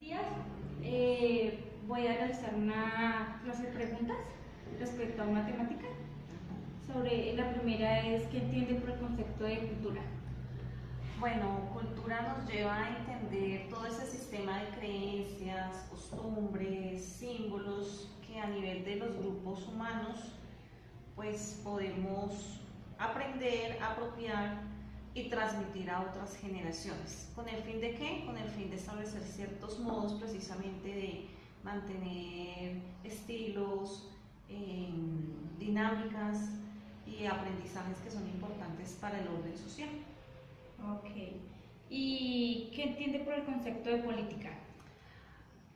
Días. Voy a realizar una clase de preguntas respecto a matemática. La primera es, ¿qué entiende por el concepto de cultura? Bueno, cultura nos lleva a entender todo ese sistema de creencias, costumbres, símbolos que a nivel de los grupos humanos pues podemos aprender, apropiar y transmitir a otras generaciones. ¿Con el fin de qué? Con el fin de establecer ciertos modos precisamente de mantener estilos, dinámicas y aprendizajes que son importantes para el orden social. Ok. ¿Y qué entiende por el concepto de política?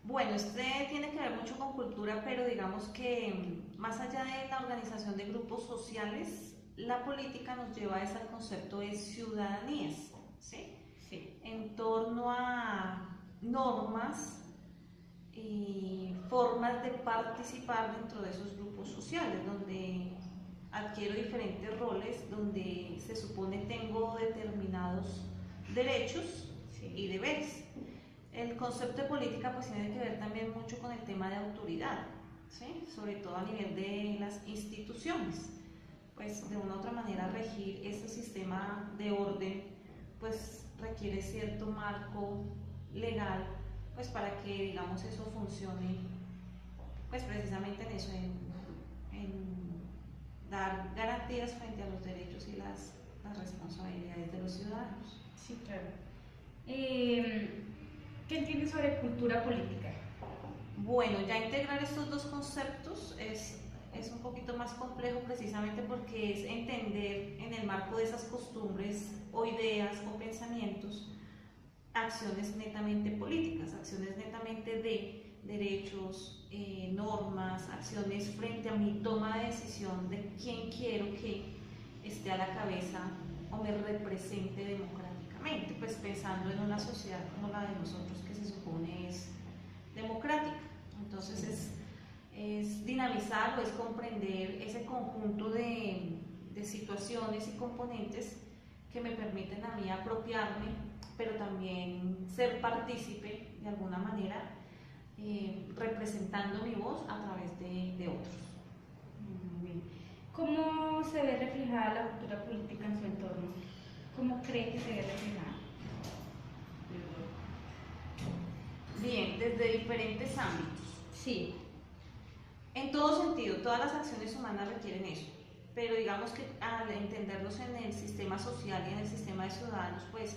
Bueno, este tiene que ver mucho con cultura, pero digamos que más allá de la organización de grupos sociales, la política nos lleva al concepto de ciudadanías, ¿sí? Sí. En torno a normas y formas de participar dentro de esos grupos sociales, donde adquiero diferentes roles, donde se supone tengo determinados derechos y deberes. El concepto de política pues tiene que ver también mucho con el tema de autoridad, ¿sí? Sobre todo a nivel de las instituciones, pues de una u otra manera regir este sistema de orden pues requiere cierto marco legal pues para que digamos eso funcione pues precisamente en eso, en dar garantías frente a los derechos y las responsabilidades de los ciudadanos. Sí, claro. ¿Qué entiende sobre cultura política? Bueno, ya integrar estos dos conceptos es un poquito más complejo precisamente porque es entender en el marco de esas costumbres o ideas o pensamientos acciones netamente políticas, acciones netamente de derechos, normas, acciones frente a mi toma de decisión de quién quiero que esté a la cabeza o me represente democráticamente, pues pensando en una sociedad como la de nosotros que se supone es democrática. Entonces es dinamizar o es comprender ese conjunto de situaciones y componentes que me permiten a mí apropiarme, pero también ser partícipe de alguna manera, representando mi voz a través de otros. Muy bien. ¿Cómo se ve reflejada la cultura política en su entorno? ¿Cómo cree que se ve reflejada? Bien, desde diferentes ámbitos. Sí. En todo sentido, todas las acciones humanas requieren eso, pero digamos que al entenderlos en el sistema social y en el sistema de ciudadanos, pues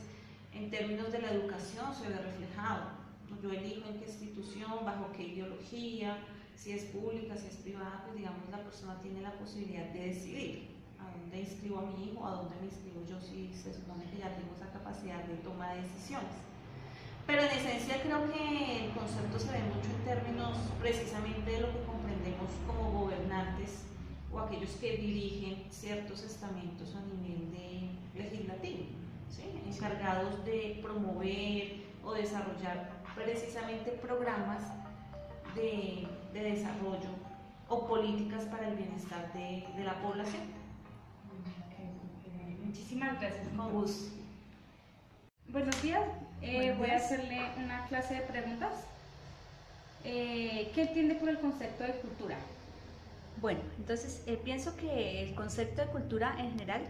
en términos de la educación se ve reflejado. Yo elijo en qué institución, bajo qué ideología, si es pública, si es privada, pues digamos la persona tiene la posibilidad de decidir a dónde inscribo a mi hijo, a dónde me inscribo yo, si se supone que ya tengo esa capacidad de toma de decisiones. Pero en esencia creo que el concepto se ve mucho en términos precisamente de lo que comprendemos como gobernantes o aquellos que dirigen ciertos estamentos a nivel legislativo, ¿sí? Encargados de promover o desarrollar precisamente programas de desarrollo o políticas para el bienestar de la población. Muchísimas gracias. Con gusto. Buenos días. Buenos Voy a días. hacerle una clase de preguntas. ¿Qué entiende por el concepto de cultura? Bueno, entonces pienso que el concepto de cultura en general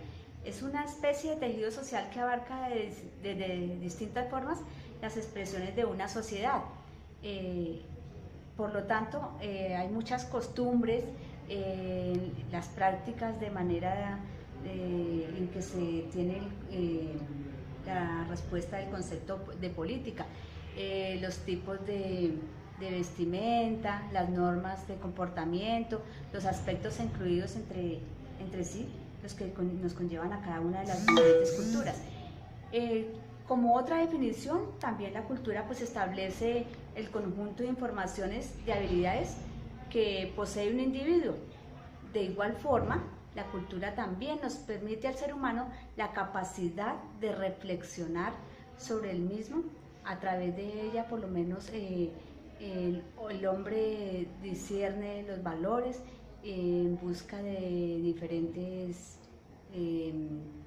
es una especie de tejido social que abarca de distintas formas las expresiones de una sociedad. Por lo tanto, hay muchas costumbres, las prácticas de manera en que se tiene la respuesta del concepto de política, los tipos de vestimenta, las normas de comportamiento, los aspectos incluidos entre sí, los que nos conllevan a cada una de las diferentes culturas. Como otra definición, también la cultura pues establece el conjunto de informaciones de habilidades que posee un individuo. De igual forma, la cultura también nos permite al ser humano la capacidad de reflexionar sobre el mismo. A través de ella, por lo menos, el hombre discierne los valores en busca de diferentes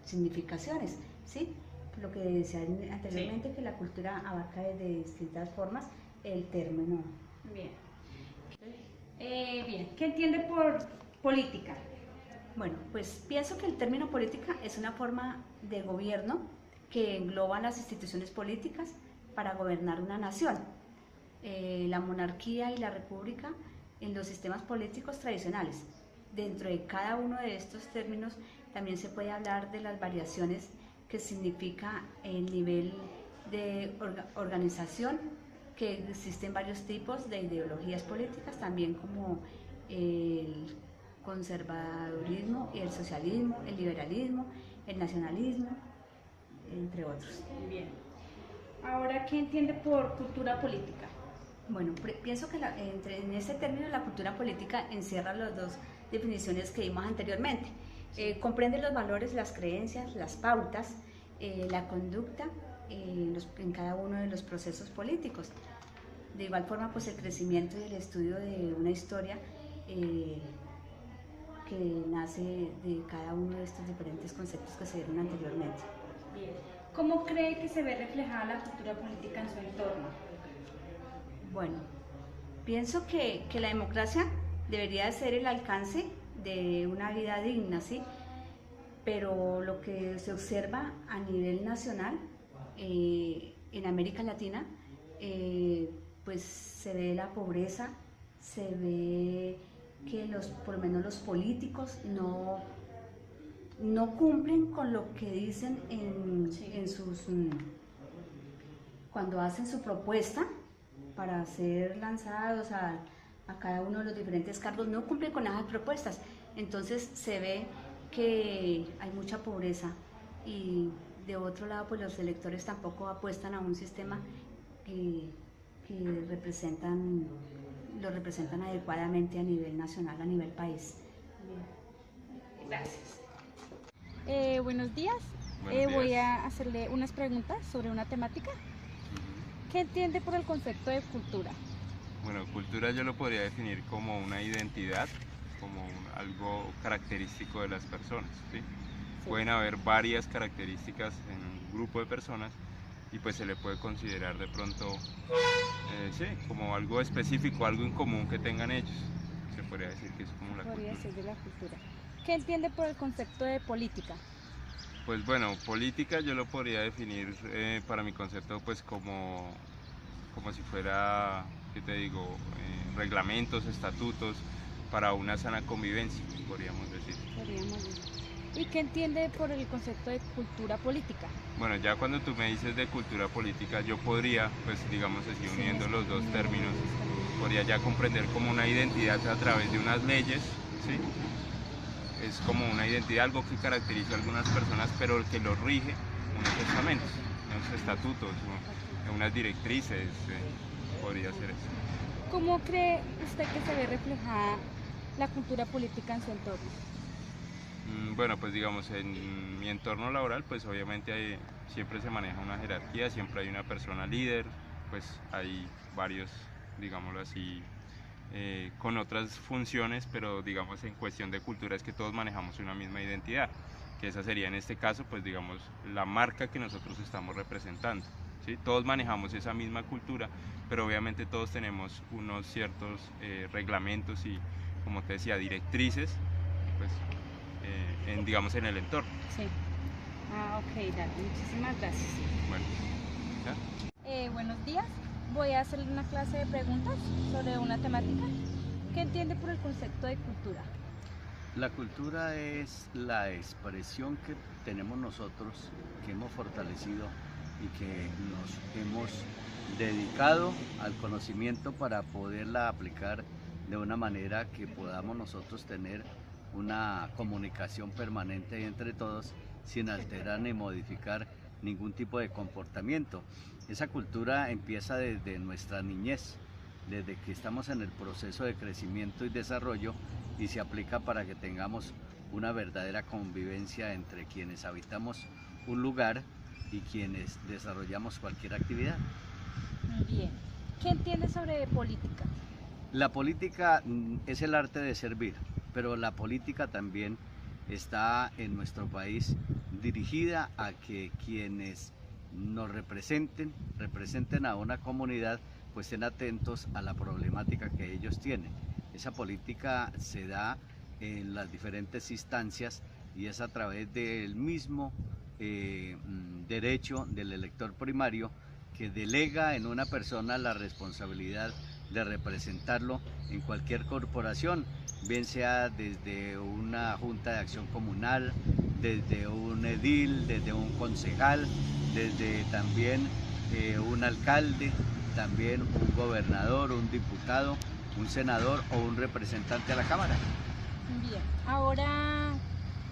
significaciones, ¿sí? Lo que decía anteriormente, sí, que la cultura abarca de distintas formas el término. Bien. Bien, ¿qué entiende por política? Bueno, pues pienso que el término política es una forma de gobierno que engloba las instituciones políticas para gobernar una nación. La monarquía y la república en los sistemas políticos tradicionales. Dentro de cada uno de estos términos también se puede hablar de las variaciones que significa el nivel de organización, que existen varios tipos de ideologías políticas, también como el conservadurismo y el socialismo, el liberalismo, el nacionalismo, entre otros. Bien. Ahora, ¿qué entiende por cultura política? Bueno, pienso que en este término la cultura política encierra las dos definiciones que vimos anteriormente. Comprende los valores, las creencias, las pautas, la conducta en cada uno de los procesos políticos. De igual forma, pues el crecimiento y el estudio de una historia que nace de cada uno de estos diferentes conceptos que se dieron anteriormente. Bien. ¿Cómo cree que se ve reflejada la cultura política en su entorno? Bueno, pienso que la democracia debería ser el alcance de una vida digna, ¿sí? Pero lo que se observa a nivel nacional, en América Latina, pues se ve la pobreza, se ve que por lo menos los políticos no cumplen con lo que dicen en sus cuando hacen su propuesta para ser lanzados a cada uno de los diferentes cargos, no cumplen con esas propuestas. Entonces se ve que hay mucha pobreza y de otro lado pues los electores tampoco apuestan a un sistema que lo representan adecuadamente a nivel nacional, a nivel país. Gracias. Buenos días. Buenos días. Voy a hacerle unas preguntas sobre una temática. ¿Qué entiende por el concepto de cultura? Bueno, cultura yo lo podría definir como una identidad, como algo característico de las personas, ¿sí? Sí. Pueden haber varias características en un grupo de personas y pues se le puede considerar de pronto, sí, como algo específico, algo en común que tengan ellos. Se podría decir que es como la Podría cultura. ser de la cultura. ¿Qué entiende por el concepto de política? Pues bueno, política yo lo podría definir para mi concepto pues como si fuera, ¿qué te digo? Reglamentos, estatutos para una sana convivencia, podríamos decir. Podríamos decir. ¿Y qué entiende por el concepto de cultura política? Bueno, ya cuando tú me dices de cultura política, yo podría, pues digamos así, uniendo los dos términos, podría ya comprender como una identidad a través de unas leyes, ¿sí? Es como una identidad, algo que caracteriza a algunas personas, pero que lo rige unos estamentos, unos estatutos, unas directrices, podría ser eso. ¿Cómo cree usted que se ve reflejada la cultura política en su entorno? Bueno, pues digamos, en mi entorno laboral, pues obviamente siempre se maneja una jerarquía, siempre hay una persona líder, pues hay varios, digámoslo así, con otras funciones, pero digamos en cuestión de cultura es que todos manejamos una misma identidad, que esa sería en este caso, pues digamos, la marca que nosotros estamos representando, ¿sí? Todos manejamos esa misma cultura, pero obviamente todos tenemos unos ciertos reglamentos y, como te decía, directrices, pues, digamos, en el entorno. Sí. Ok, dale, muchísimas gracias. Bueno, ¿ya? Buenos días. Voy a hacerle una clase de preguntas sobre una temática. ¿Qué entiende por el concepto de cultura? La cultura es la expresión que tenemos nosotros, que hemos fortalecido y que nos hemos dedicado al conocimiento para poderla aplicar de una manera que podamos nosotros tener una comunicación permanente entre todos sin alterar ni modificar ningún tipo de comportamiento. Esa cultura empieza desde nuestra niñez, desde que estamos en el proceso de crecimiento y desarrollo, y se aplica para que tengamos una verdadera convivencia entre quienes habitamos un lugar y quienes desarrollamos cualquier actividad. Bien. ¿Qué entiende sobre política? La política es el arte de servir, pero la política también está en nuestro país dirigida a que quienes nos representen a una comunidad pues estén atentos a la problemática que ellos tienen. Esa política se da en las diferentes instancias y es a través del mismo derecho del elector primario, que delega en una persona la responsabilidad de representarlo en cualquier corporación, bien sea desde una junta de acción comunal, desde un edil, desde un concejal, desde también un alcalde, también un gobernador, un diputado, un senador o un representante a la Cámara. Bien, ahora,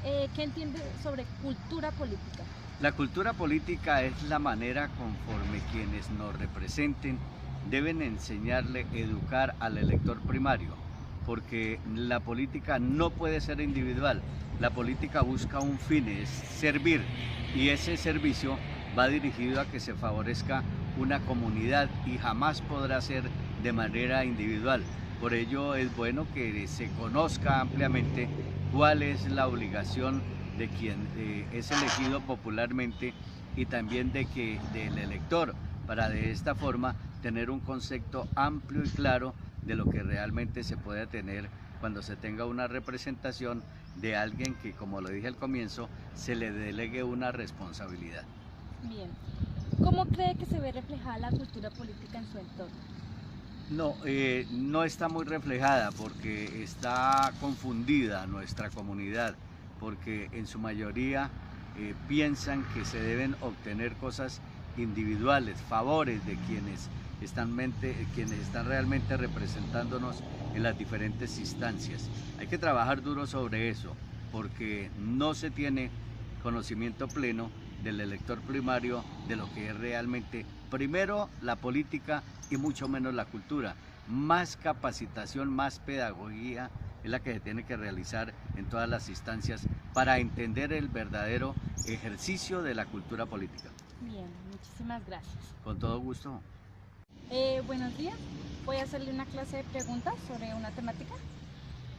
¿qué entiende sobre cultura política? La cultura política es la manera conforme quienes nos representen deben enseñarle, educar al elector primario, porque la política no puede ser individual. La política busca un fin, es servir, y ese servicio va dirigido a que se favorezca una comunidad y jamás podrá ser de manera individual. Por ello es bueno que se conozca ampliamente cuál es la obligación de quien es elegido popularmente y también del elector, para de esta forma tener un concepto amplio y claro de lo que realmente se puede tener cuando se tenga una representación de alguien que, como lo dije al comienzo, se le delegue una responsabilidad. Bien, ¿cómo cree que se ve reflejada la cultura política en su entorno? No, no está muy reflejada porque está confundida nuestra comunidad, porque en su mayoría piensan que se deben obtener cosas individuales, favores de quienes están realmente representándonos en las diferentes instancias. Hay que trabajar duro sobre eso, porque no se tiene conocimiento pleno del elector primario de lo que es realmente, primero, la política y mucho menos la cultura. Más capacitación, más pedagogía es la que se tiene que realizar en todas las instancias para entender el verdadero ejercicio de la cultura política. Bien, muchísimas gracias. Con todo gusto. Buenos días, voy a hacerle una clase de preguntas sobre una temática.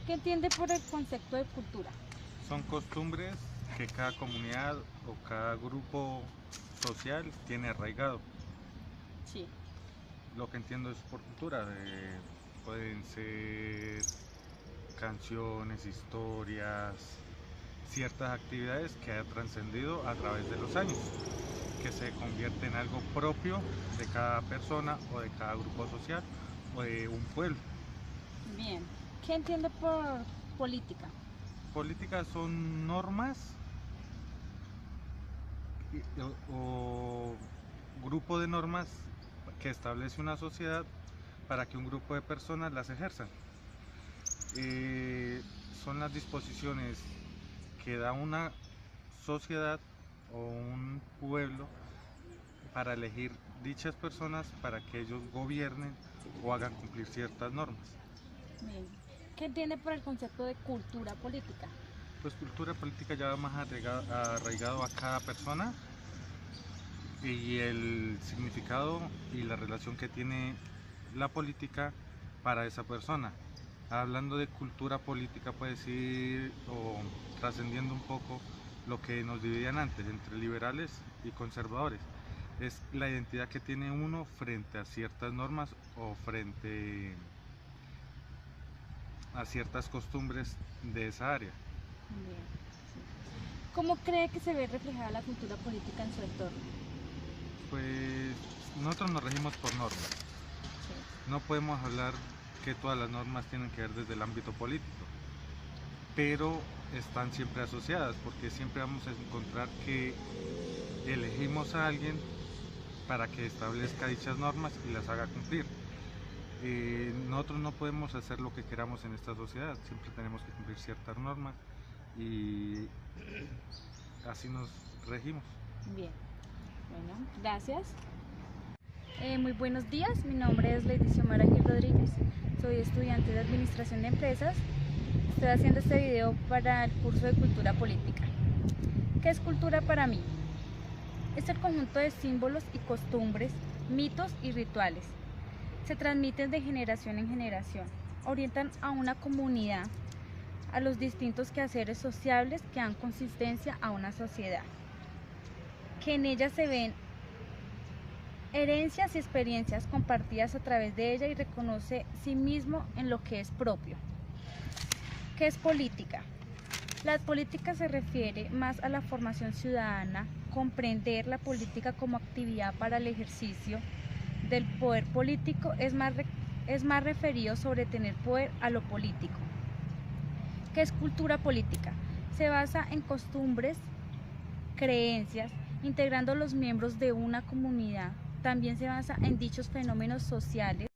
¿Qué entiende por el concepto de cultura? Son costumbres que cada comunidad o cada grupo social tiene arraigado. Sí. Lo que entiendo es por cultura, pueden ser canciones, historias, ciertas actividades que han trascendido a través de los años, que se convierte en algo propio de cada persona o de cada grupo social o de un pueblo. Bien, ¿qué entiende por política? Políticas son normas o grupo de normas que establece una sociedad para que un grupo de personas las ejerzan. Son las disposiciones que da una sociedad o un pueblo para elegir dichas personas para que ellos gobiernen o hagan cumplir ciertas normas. Bien. ¿Qué entiende por el concepto de cultura política? Pues cultura política ya va más arraigado a cada persona y el significado y la relación que tiene la política para esa persona. Hablando de cultura política, puede decir, o trascendiendo un poco lo que nos dividían antes entre liberales y conservadores, es la identidad que tiene uno frente a ciertas normas o frente a ciertas costumbres de esa área. Bien. Sí. ¿Cómo cree que se ve reflejada la cultura política en su entorno? Pues nosotros nos regimos por normas. Sí. No podemos hablar que todas las normas tienen que ver desde el ámbito político, pero están siempre asociadas, porque siempre vamos a encontrar que elegimos a alguien para que establezca dichas normas y las haga cumplir. Nosotros no podemos hacer lo que queramos en esta sociedad, siempre tenemos que cumplir ciertas normas y así nos regimos. Bien, bueno, gracias. Muy buenos días, mi nombre es Lady Xiomara Gil Rodríguez, soy estudiante de Administración de Empresas. Estoy haciendo este video para el curso de Cultura Política. ¿Qué es cultura para mí? Es el conjunto de símbolos y costumbres, mitos y rituales. Se transmiten de generación en generación, orientan a una comunidad, a los distintos quehaceres sociables que dan consistencia a una sociedad, que en ella se ven herencias y experiencias compartidas a través de ella y reconoce sí mismo en lo que es propio. ¿Qué es política? La política se refiere más a la formación ciudadana, comprender la política como actividad para el ejercicio del poder político es más referido sobre tener poder a lo político. ¿Qué es cultura política? Se basa en costumbres, creencias, integrando los miembros de una comunidad. También se basa en dichos fenómenos sociales